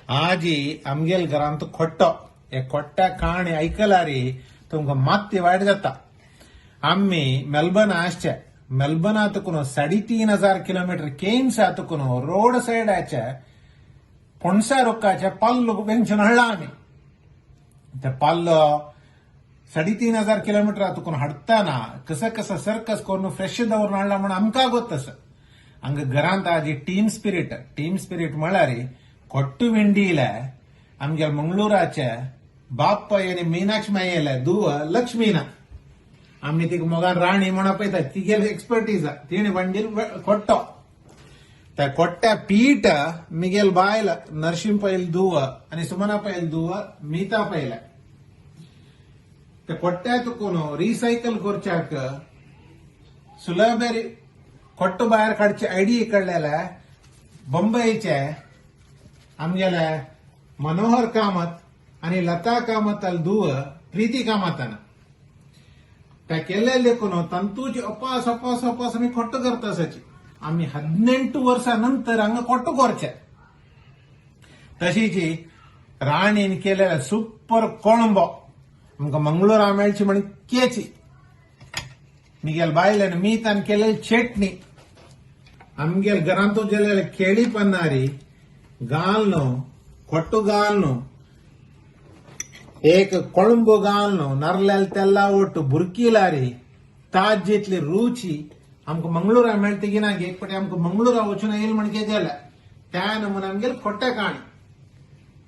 आजी आमगेल घरांत खोट्टो हे खोट्ट्या काणी ऐकल्यारी तुमका मात्ती वाईट जाता. आम्ही मेलबर्न आसचे मेलबर्नातून 3,500 किलोमीटर केन्स आतून रोड सायडाच्या पणसा रोक्काच्या पल्लो वेंचून हाडला आम्ही. ते पल्लो 3,500 किलोमीटर आतून हाडताना कसं कसं सर्कस करून फ्रेश दवरून हाडला म्हणून आमकां गोत तसं. हांगा घरांत आजी टीम स्पिरीट म्हळ्यार ಕೊಟ್ಟು ವಿಂಡಿಲ आमगे मंगळुराचे बाप्पा येणे मीनाक्षी मायेला दुव लक्ष्मीना आम्ही तिक मोगान राणी म्हणा पळयता तिगेल एक्सपर्टीज तिणे वंडील कोट्टो त्या कोट्ट्या पीठ मिगेल बायल नरसिंह पैल दुव आणि सुमना पैल दुव मीता पैल त्या कोट्ट्यातून रिसायकल करच्याक सुलभेरी कोट्ट भायर काडची आयडिया काडलेला बंबईचे आमगेले मनोहर कामत आणि लता कामत दुव प्रीती कामताना त्या केलेले देखून तंतूची अपास अपास अपास आम्ही खोट्ट करतासाची आम्ही 18 वर्षानंतर हांगा खोट्ट करचे. तशीची राणीन केलेला सुपर कोळंबो आमका मंगळुरा मेळची म्हण केची मिगेल बायलेन मीतान केलेली चटणी आमगेल घरांतून गेलेले केळी पन्नारी गालनो ಕೊಟ್ಟು ಗಾಲ್ನು एक कोळंबो गालनो नरलेल तेल्ला ಒಟ್ಟು बुरकीलारी ताज जितली रुची आमकां मंगळुरा मेळटा की ना एक पटी आमकां मंगळुरा वचून येईल म्हण गेल्या त्या नमुने आमगेल खोट्टे काणी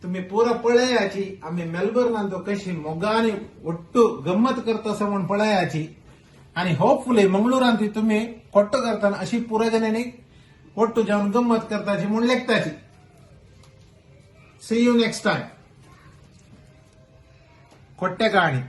तुम्ही पुरो पळयाची आम्ही मेलबर्नांत कशी मोगानी ಒಟ್ಟು गंमत करता म्हण पळयाची आणि होपफुली मंगळुरांत तुम्ही खोट्ट करताना अशी पुरो जणांनी ಒಟ್ಟು जावन गंमत करताची म्हण लेखताची. See you next time. ಕೊಟ್ಟೆ ಕಾಣಿ.